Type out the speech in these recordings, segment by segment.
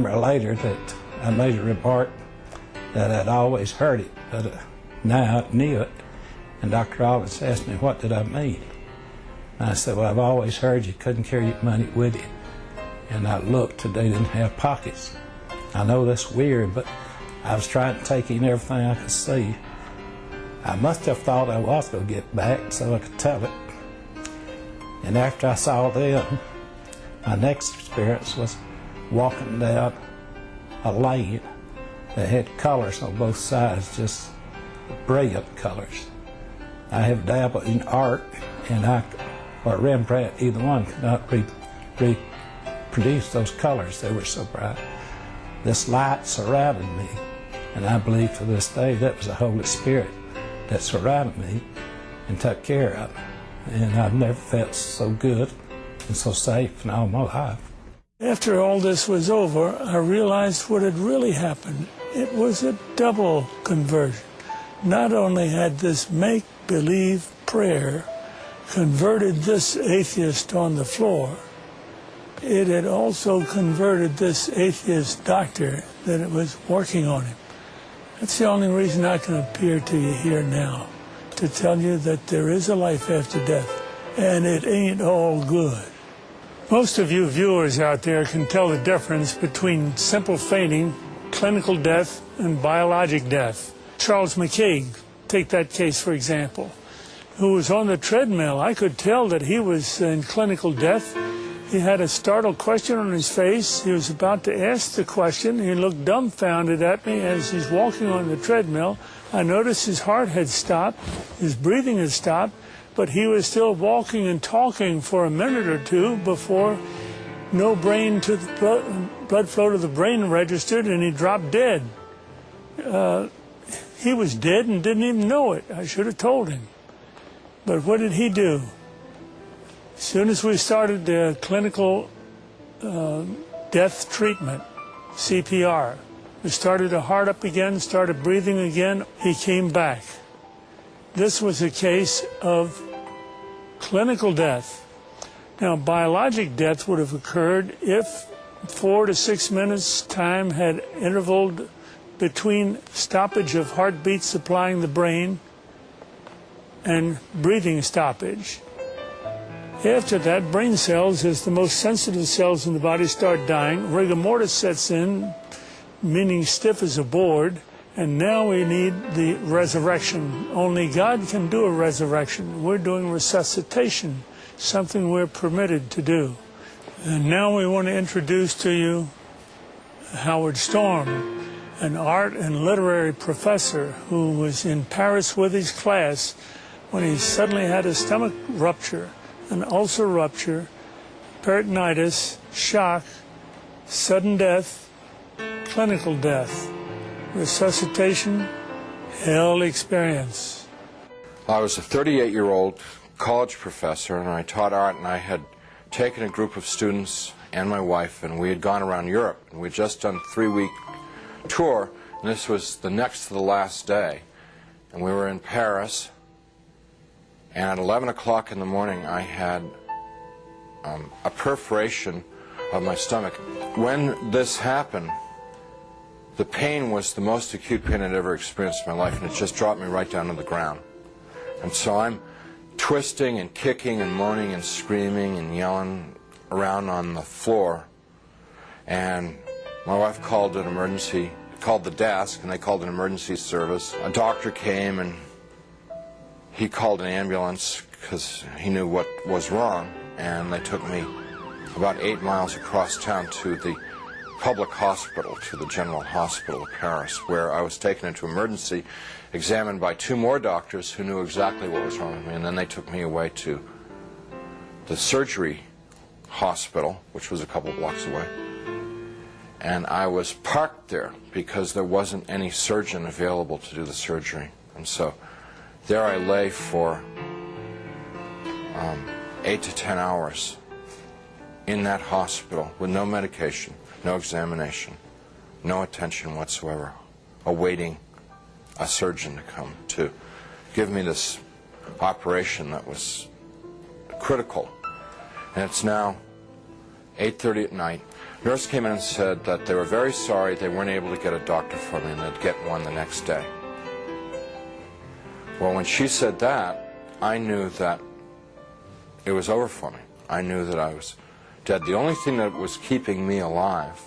remember later that I made a remark that I'd always heard it, but now I knew it. And Dr. Rollins asked me, what did I mean? And I said, well, I've always heard you couldn't carry your money with you. And I looked, and they didn't have pockets. I know that's weird, but I was trying to take in everything I could see. I must have thought I was going to get back so I could tell it. And after I saw them, my next experience was walking down a lane that had colors on both sides, just brilliant colors. I have dabbled in art, and or Rembrandt, either one could not reproduce those colors. They were so bright. This light surrounded me, and I believe to this day that was the Holy Spirit that surrounded me and took care of me. And I've never felt so good and so safe in all my life. After all this was over, I realized what had really happened. It was a double conversion. Not only had this make-believe prayer converted this atheist on the floor, it had also converted this atheist doctor that it was working on him. That's the only reason I can appear to you here now, to tell you that there is a life after death, and it ain't all good. Most of you viewers out there can tell the difference between simple fainting, clinical death, and biologic death. Charles McCaig, take that case for example, who was on the treadmill. I could tell that he was in clinical death. He had a startled question on his face. He was about to ask the question. He looked dumbfounded at me as he's walking on the treadmill. I noticed his heart had stopped, his breathing had stopped, but he was still walking and talking for a minute or two before no brain to the blood flow to the brain registered, and he dropped dead. He was dead and didn't even know it. I should have told him. But what did he do? As soon as we started the clinical death treatment, CPR, we started the heart up again, started breathing again, he came back. This was a case of clinical death. Now, biologic death would have occurred if 4 to 6 minutes time had intervaled between stoppage of heartbeat supplying the brain and breathing stoppage. After that, brain cells, as the most sensitive cells in the body, start dying. Rigor mortis sets in, meaning stiff as a board, and now we need the resurrection. Only God can do a resurrection. We're doing resuscitation, something we're permitted to do. And now we want to introduce to you Howard Storm, an art and literary professor who was in Paris with his class when he suddenly had a stomach rupture, an ulcer rupture, peritonitis, shock, sudden death, clinical death, resuscitation, hell experience. I was a 38-year-old college professor, and I taught art, and I had taken a group of students and my wife, and we had gone around Europe, and we'd just done a 3-week tour, and this was the next to the last day. And we were in Paris, and at 11 o'clock in the morning I had a perforation of my stomach. When this happened, the pain was the most acute pain I'd ever experienced in my life, and it just dropped me right down to the ground. And so I'm twisting and kicking and moaning and screaming and yelling around on the floor, and my wife called an emergency, called the desk, and they called an emergency service. A doctor came, and he called an ambulance because he knew what was wrong, and they took me about 8 miles across town to the public hospital, to the General Hospital of Paris, where I was taken into emergency, examined by 2 more doctors who knew exactly what was wrong with me, and then they took me away to the surgery hospital, which was a couple blocks away. And I was parked there because there wasn't any surgeon available to do the surgery. And so there I lay for 8 to 10 hours in that hospital with no medication, no examination, no attention whatsoever, awaiting a surgeon to come to give me this operation that was critical. And it's now 8:30 at night. Nurse came in and said that they were very sorry they weren't able to get a doctor for me and they'd get one the next day. Well, when she said that, I knew that it was over for me. I knew that I was dead. The only thing that was keeping me alive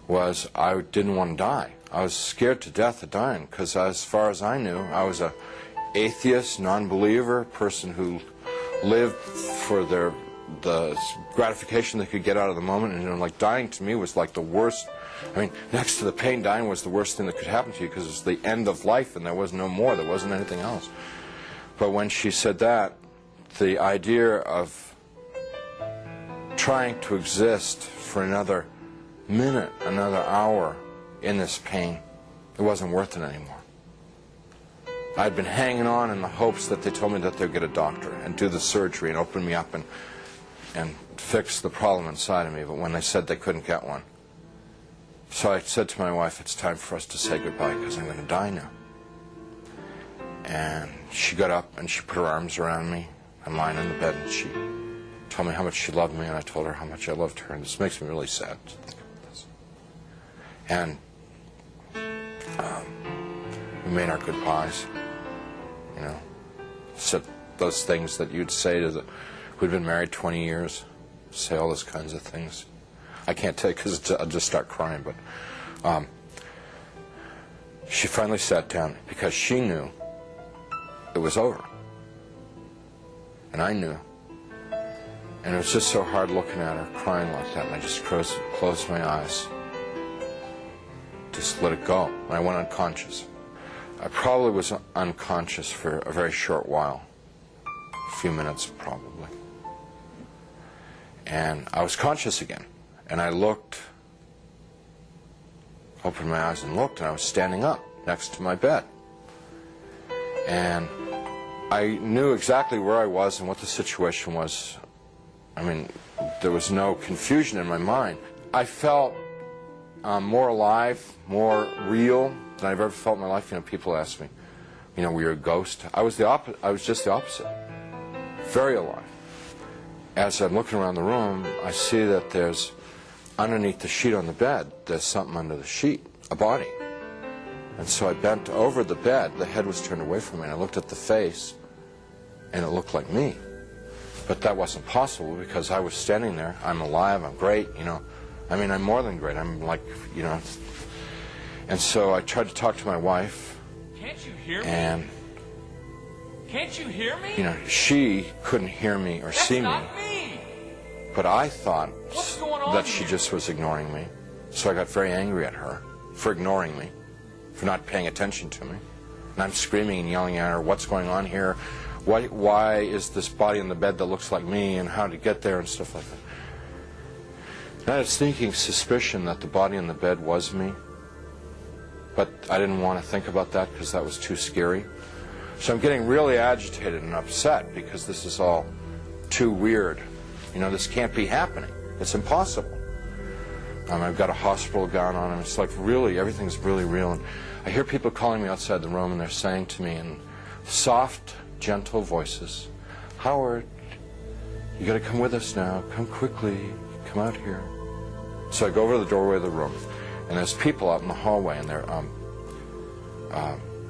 was I didn't want to die. I was scared to death of dying because as far as I knew, I was an atheist, non-believer, person who lived for the gratification they could get out of the moment, and like dying to me was like the worst. I mean, next to the pain, dying was the worst thing that could happen to you because it's the end of life and there was no more, there wasn't anything else. But when she said that, the idea of trying to exist for another minute, another hour in this pain, it wasn't worth it anymore. I'd been hanging on in the hopes that they told me that they'd get a doctor and do the surgery and open me up and fix the problem inside of me, but when they said they couldn't get one. So I said to my wife, it's time for us to say goodbye because I'm going to die now. And she got up and she put her arms around me. I'm lying in the bed and she told me how much she loved me, and I told her how much I loved her, and this makes me really sad to think about this. And we made our goodbyes, you know, said those things that you'd say to the who'd been married 20 years, say all those kinds of things. I can't tell you because I'll just start crying, but she finally sat down because she knew it was over. And I knew. And it was just so hard looking at her, crying like that, and I just closed my eyes. Just let it go. And I went unconscious. I probably was unconscious for a very short while. A few minutes, probably. And I was conscious again. And I looked, opened my eyes and looked, and I was standing up next to my bed. And I knew exactly where I was and what the situation was. I mean, there was no confusion in my mind. I felt more alive, more real than I've ever felt in my life. You know, people ask me, you know, were you a ghost? I was just the opposite. Very alive. As I'm looking around the room, I see that there's, underneath the sheet on the bed, there's something under the sheet, a body. And so I bent over the bed, the head was turned away from me, and I looked at the face, and it looked like me. But that wasn't possible because I was standing there. I'm alive, I'm great, you know. I mean, I'm more than great. I'm like, you know. And so I tried to talk to my wife. Can't you hear me? And, can't you hear me? you know, she couldn't hear me or see me. That's not me. But I thought What's going on that she here? just was ignoring me. So I got very angry at her for ignoring me, for not paying attention to me. And I'm screaming and yelling at her, what's going on here? Why is this body in the bed that looks like me, and how to get there and stuff like that. And I had a sneaking suspicion that the body in the bed was me. But I didn't want to think about that because that was too scary. So I'm getting really agitated and upset because this is all too weird. You know, this can't be happening. It's impossible. I've got a hospital gown on, and it's like really, everything's really real. And I hear people calling me outside the room, and they're saying to me in soft, gentle voices, Howard, you got to come with us now. Come quickly. Come out here. So I go over to the doorway of the room, and there's people out in the hallway, and they're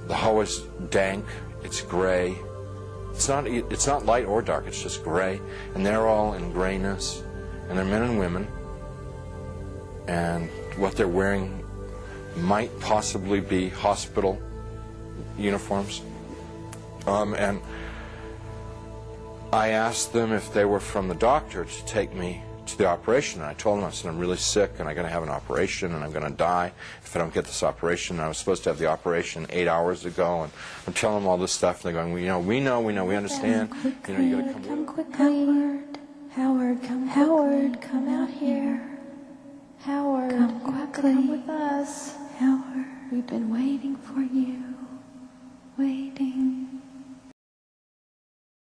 the hallway's dank. It's gray. It's not light or dark. It's just gray, and they're all in grayness, and they're men and women, and what they're wearing might possibly be hospital uniforms. And I asked them if they were from the doctor to take me to the operation. And I told them, I said, I'm really sick and I'm going to have an operation and I'm going to die if I don't get this operation. And I was supposed to have the operation 8 hours ago. And I'm telling them all this stuff. And they're going, well, we know, we understand. You know, you got to come quickly. Howard, come out here. Howard, come quickly. Come with us. Howard, we've been waiting for you. Waiting.